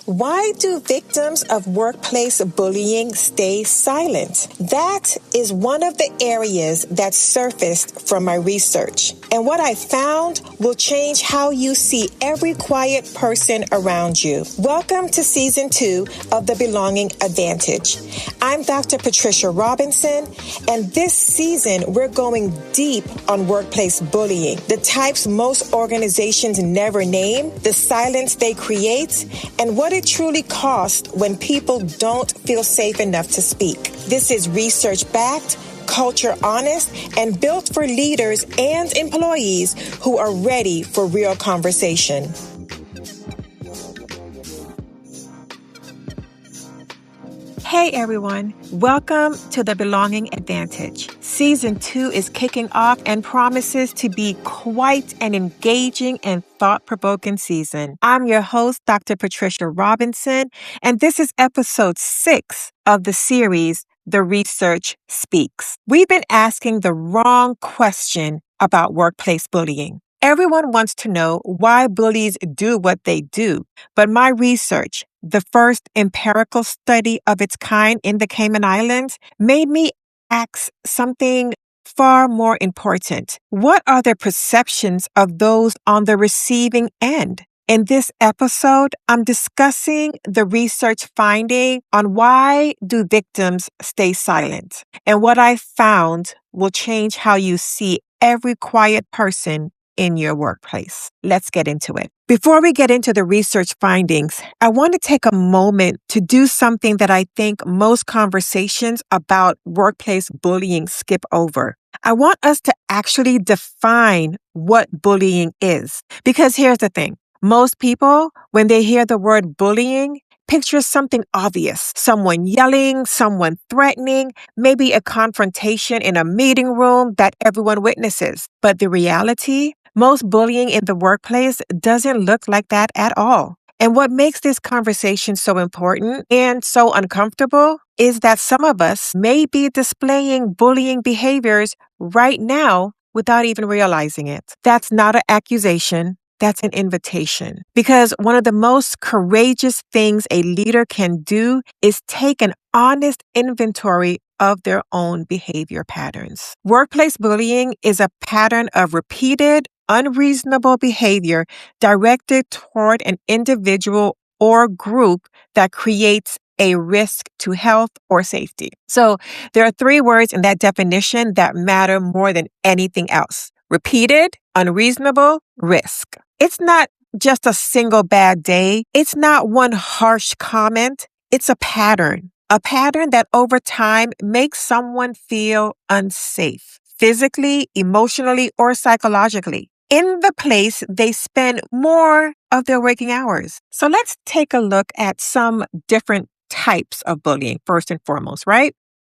Why do victims of workplace bullying stay silent? That is one of the areas that surfaced from my research. And what I found will change how you see every quiet person around you. Welcome to Season 2 of The Belonging Advantage. I'm Dr. Patricia Robinson, and this season we're going deep on workplace bullying, the types most organizations never name, the silence they create, and what it truly costs when people don't feel safe enough to speak. This is research-backed, culture honest, and built for leaders and employees who are ready for real conversation. Hey everyone, welcome to The Belonging Advantage. Season 2 is kicking off and promises to be quite an engaging and thought-provoking season. I'm your host, Dr. Patricia Robinson, and this is episode 6 of the series, The Research Speaks. We've been asking the wrong question about workplace bullying. Everyone wants to know why bullies do what they do, but my research, the first empirical study of its kind in the Cayman Islands, made me ask something far more important. What are the perceptions of those on the receiving end? In this episode, I'm discussing the research finding on why do victims stay silent. And what I found will change how you see every quiet person in your workplace. Let's get into it. Before we get into the research findings, I want to take a moment to do something that I think most conversations about workplace bullying skip over. I want us to actually define what bullying is. Because here's the thing. Most people, when they hear the word bullying, picture something obvious. Someone yelling, someone threatening, maybe a confrontation in a meeting room that everyone witnesses. But the reality, most bullying in the workplace doesn't look like that at all. And what makes this conversation so important and so uncomfortable is that some of us may be displaying bullying behaviors right now without even realizing it. That's not an accusation. That's an invitation. Because one of the most courageous things a leader can do is take an honest inventory of their own behavior patterns. Workplace bullying is a pattern of repeated, unreasonable behavior directed toward an individual or group that creates a risk to health or safety. So there are 3 words in that definition that matter more than anything else. Repeated, unreasonable, risk. It's not just a single bad day. It's not one harsh comment. It's a pattern that over time makes someone feel unsafe, physically, emotionally, or psychologically, in the place they spend more of their waking hours. So let's take a look at some different types of bullying, first and foremost, right?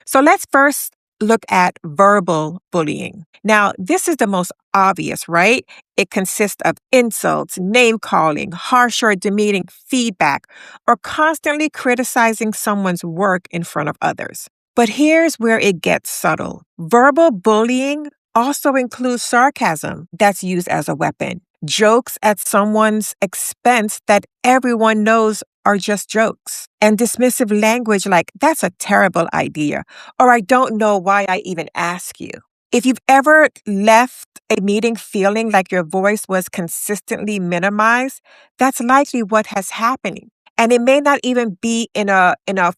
So let's first look at verbal bullying. Now, this is the most obvious, right? It consists of insults, name-calling, harsh or demeaning feedback, or constantly criticizing someone's work in front of others. But here's where it gets subtle. Verbal bullying also includes sarcasm that's used as a weapon, jokes at someone's expense that everyone knows are just jokes, and dismissive language like, that's a terrible idea, or I don't know why I even ask you. If you've ever left a meeting feeling like your voice was consistently minimized, that's likely what has happened. And it may not even be in a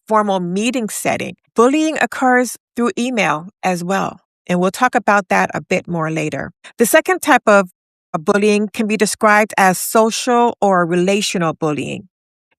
formal meeting setting. Bullying occurs through email as well. And we'll talk about that a bit more later. The second type of bullying can be described as social or relational bullying.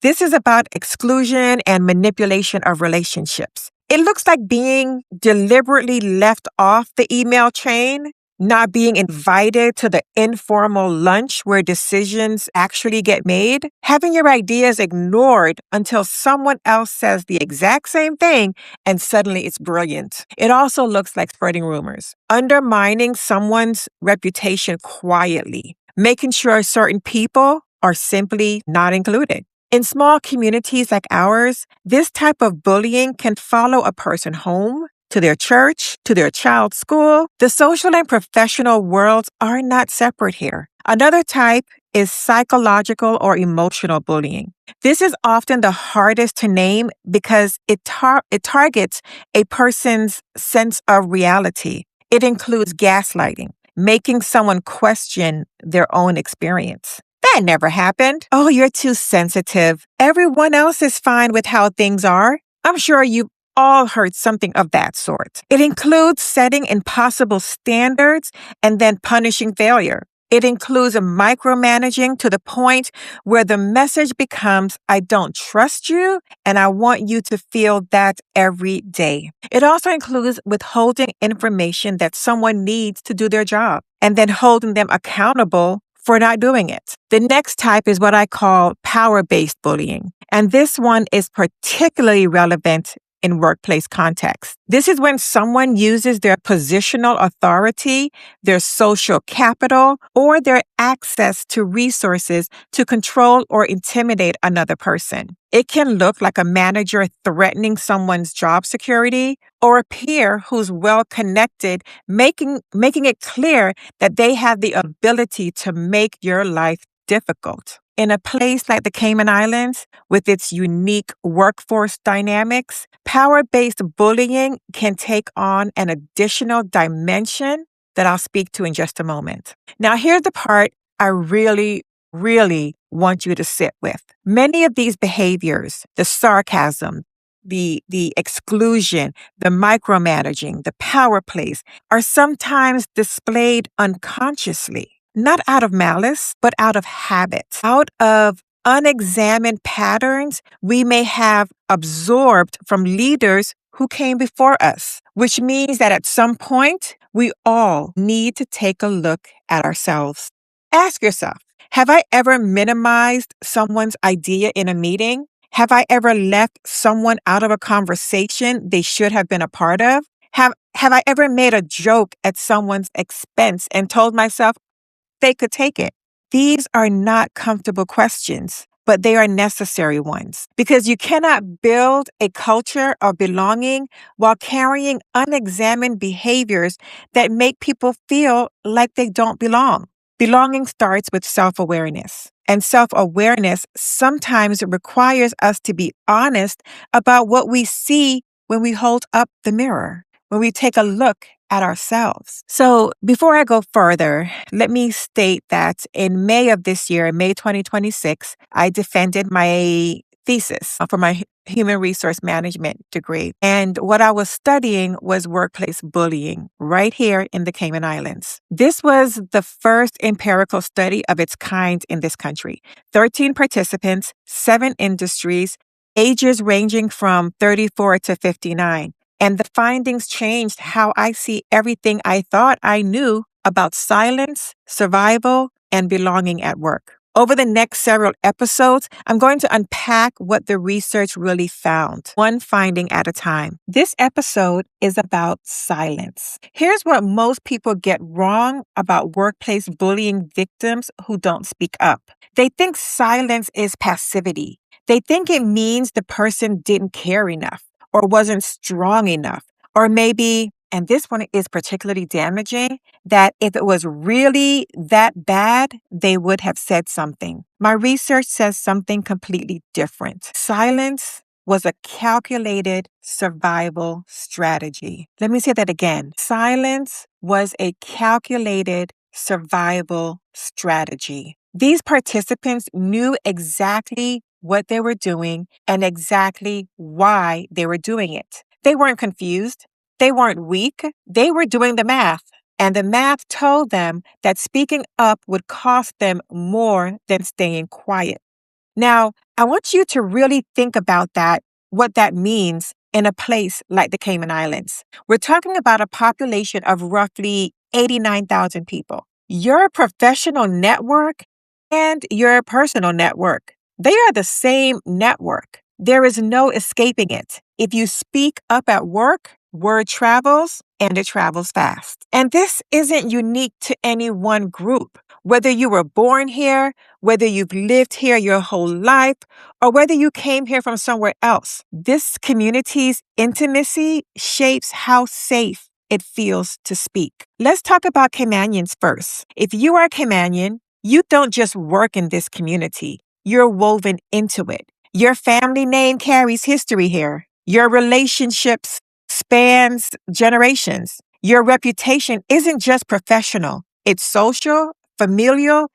This is about exclusion and manipulation of relationships. It looks like being deliberately left off the email chain, not being invited to the informal lunch where decisions actually get made, having your ideas ignored until someone else says the exact same thing and suddenly it's brilliant. It also looks like spreading rumors, undermining someone's reputation quietly, making sure certain people are simply not included. In small communities like ours, this type of bullying can follow a person home, to their church, to their child's school. The social and professional worlds are not separate here. Another type is psychological or emotional bullying. This is often the hardest to name because it targets a person's sense of reality. It includes gaslighting, making someone question their own experience. That never happened. Oh, you're too sensitive. Everyone else is fine with how things are. I'm sure you've all heard something of that sort. It includes setting impossible standards and then punishing failure. It includes micromanaging to the point where the message becomes, I don't trust you, and I want you to feel that every day. It also includes withholding information that someone needs to do their job and then holding them accountable for not doing it. The next type is what I call power-based bullying, and this one is particularly relevant in workplace context. This is when someone uses their positional authority, their social capital, or their access to resources to control or intimidate another person. It can look like a manager threatening someone's job security or a peer who's well-connected, making it clear that they have the ability to make your life difficult. In a place like the Cayman Islands, with its unique workforce dynamics, power-based bullying can take on an additional dimension that I'll speak to in just a moment. Now, here's the part I really want you to sit with. Many of these behaviors, the sarcasm, the exclusion, the micromanaging, the power plays, are sometimes displayed unconsciously. Not out of malice, but out of habit, out of unexamined patterns we may have absorbed from leaders who came before us, which means that at some point, we all need to take a look at ourselves. Ask yourself, have I ever minimized someone's idea in a meeting? Have I ever left someone out of a conversation they should have been a part of? Have I ever made a joke at someone's expense and told myself, they could take it? These are not comfortable questions, but they are necessary ones because you cannot build a culture of belonging while carrying unexamined behaviors that make people feel like they don't belong. Belonging starts with self-awareness, and self-awareness sometimes requires us to be honest about what we see when we hold up the mirror, when we take a look at ourselves. So before I go further, let me state that in May of this year, May 2026, I defended my thesis for my human resource management degree. And what I was studying was workplace bullying right here in the Cayman Islands. This was the first empirical study of its kind in this country. 13 participants, 7 industries, ages ranging from 34 to 59. And the findings changed how I see everything I thought I knew about silence, survival, and belonging at work. Over the next several episodes, I'm going to unpack what the research really found, one finding at a time. This episode is about silence. Here's what most people get wrong about workplace bullying victims who don't speak up. They think silence is passivity. They think it means the person didn't care enough, or wasn't strong enough, or maybe, and this one is particularly damaging, that if it was really that bad, they would have said something. My research says something completely different. Silence was a calculated survival strategy. Let me say that again. Silence was a calculated survival strategy. These participants knew exactly what they were doing and exactly why they were doing it. They weren't confused. They weren't weak. They were doing the math. And the math told them that speaking up would cost them more than staying quiet. Now, I want you to really think about that, what that means in a place like the Cayman Islands. We're talking about a population of roughly 89,000 people. Your professional network and your personal network, they are the same network. There is no escaping it. If you speak up at work, word travels and it travels fast. And this isn't unique to any one group. Whether you were born here, whether you've lived here your whole life, or whether you came here from somewhere else, this community's intimacy shapes how safe it feels to speak. Let's talk about Caymanians first. If you are a Caymanian, You don't just work in this community, you're woven into it. Your family name carries history here. Your relationships spans generations. Your reputation isn't just professional, it's social, familial,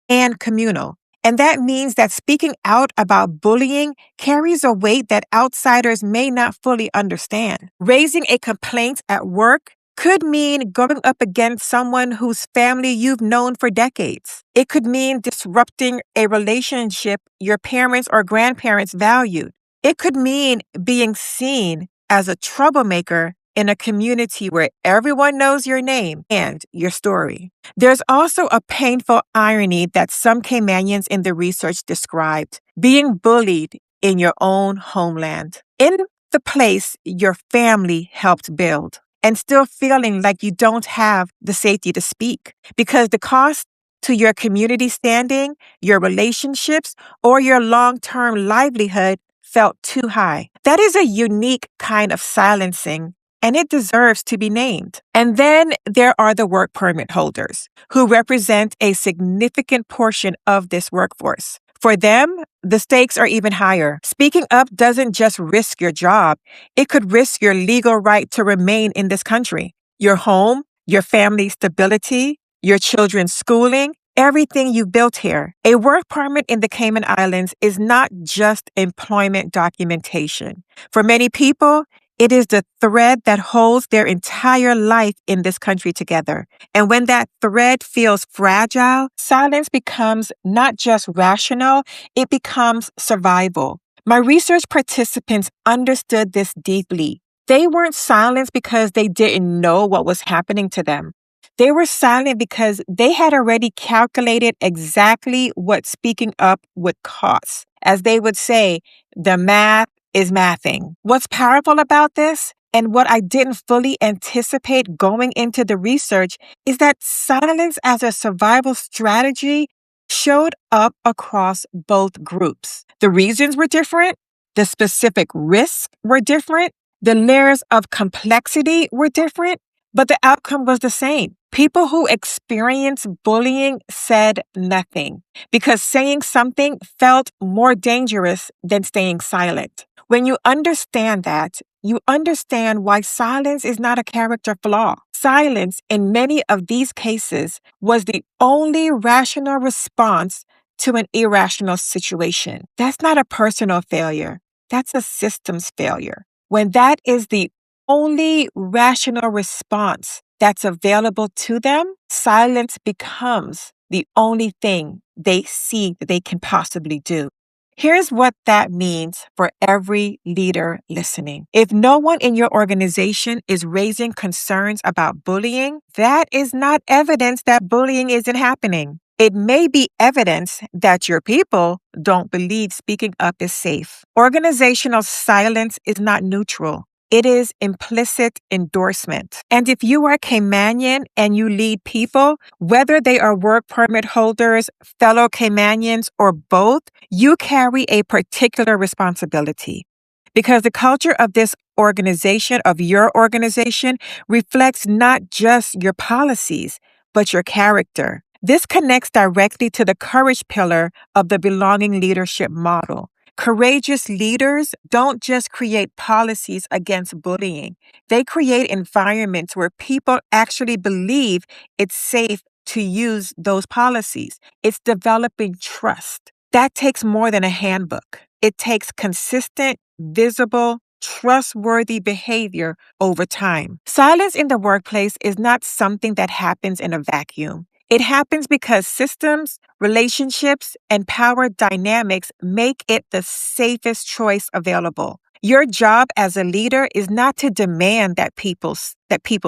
and communal. And that means that speaking out about bullying carries a weight that outsiders may not fully understand. Raising a complaint at work could mean going up against someone whose family you've known for decades. It could mean disrupting a relationship your parents or grandparents valued. It could mean being seen as a troublemaker in a community where everyone knows your name and your story. There's also a painful irony that some Caymanians in the research described: being bullied in your own homeland, in the place your family helped build, and still feeling like you don't have the safety to speak because the cost to your community standing, your relationships, or your long-term livelihood felt too high. That is a unique kind of silencing, and it deserves to be named. And then there are the work permit holders, who represent a significant portion of this workforce. For them, the stakes are even higher. Speaking up doesn't just risk your job, it could risk your legal right to remain in this country, your home, your family's stability, your children's schooling, everything you built here. A work permit in the Cayman Islands is not just employment documentation. For many people, it is the thread that holds their entire life in this country together. And when that thread feels fragile, silence becomes not just rational, it becomes survival. My research participants understood this deeply. They weren't silenced because they didn't know what was happening to them. They were silent because they had already calculated exactly what speaking up would cost. As they would say, the math is mathing. What's powerful about this, and what I didn't fully anticipate going into the research, is that silence as a survival strategy showed up across both groups. The reasons were different, the specific risks were different, the layers of complexity were different, but the outcome was the same. People who experienced bullying said nothing because saying something felt more dangerous than staying silent. When you understand that, you understand why silence is not a character flaw. Silence, in many of these cases, was the only rational response to an irrational situation. That's not a personal failure. That's a systems failure. When that is the only rational response that's available to them, silence becomes the only thing they see that they can possibly do. Here's what that means for every leader listening. If no one in your organization is raising concerns about bullying, that is not evidence that bullying isn't happening. It may be evidence that your people don't believe speaking up is safe. Organizational silence is not neutral. It is implicit endorsement. And if you are Caymanian and you lead people, whether they are work permit holders, fellow Caymanians, or both, you carry a particular responsibility. Because the culture of this organization, of your organization, reflects not just your policies, but your character. This connects directly to the courage pillar of the belonging leadership model. Courageous leaders don't just create policies against bullying. They create environments where people actually believe it's safe to use those policies. It's developing trust. That takes more than a handbook. It takes consistent, visible, trustworthy behavior over time. Silence in the workplace is not something that happens in a vacuum. It happens because systems, relationships, and power dynamics make it the safest choice available. Your job as a leader is not to demand that people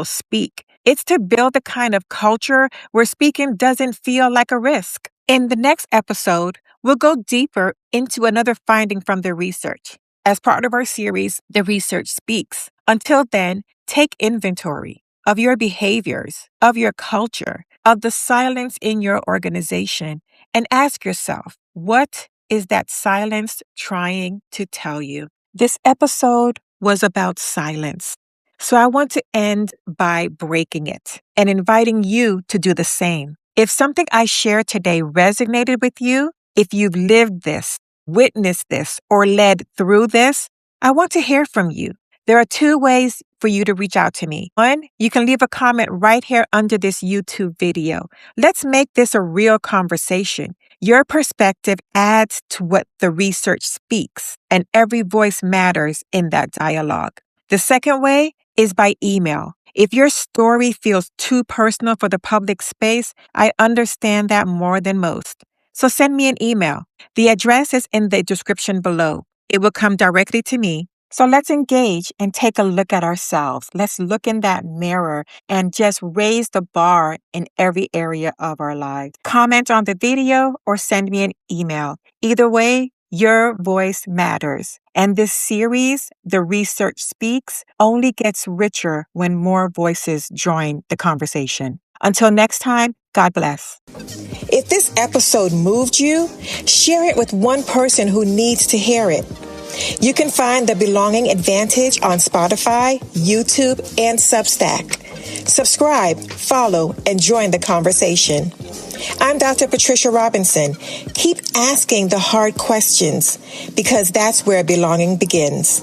speak. It's to build the kind of culture where speaking doesn't feel like a risk. In the next episode, we'll go deeper into another finding from the research. As part of our series, The Research Speaks. Until then, take inventory of your behaviors, of your culture, of the silence in your organization, and ask yourself, what is that silence trying to tell you? This episode was about silence. So I want to end by breaking it and inviting you to do the same. If something I shared today resonated with you, if you've lived this, witnessed this, or led through this, I want to hear from you. There are 2 ways for you to reach out to me. 1, you can leave a comment right here under this YouTube video. Let's make this a real conversation. Your perspective adds to what the research speaks, and every voice matters in that dialogue. The second way is by email. If your story feels too personal for the public space, I understand that more than most. So send me an email. The address is in the description below. It will come directly to me. So let's engage and take a look at ourselves. Let's look in that mirror and just raise the bar in every area of our lives. Comment on the video or send me an email. Either way, your voice matters. And this series, The Research Speaks, only gets richer when more voices join the conversation. Until next time, God bless. If this episode moved you, share it with one person who needs to hear it. You can find The Belonging Advantage on Spotify, YouTube, and Substack. Subscribe, follow, and join the conversation. I'm Dr. Patricia Robinson. Keep asking the hard questions because that's where belonging begins.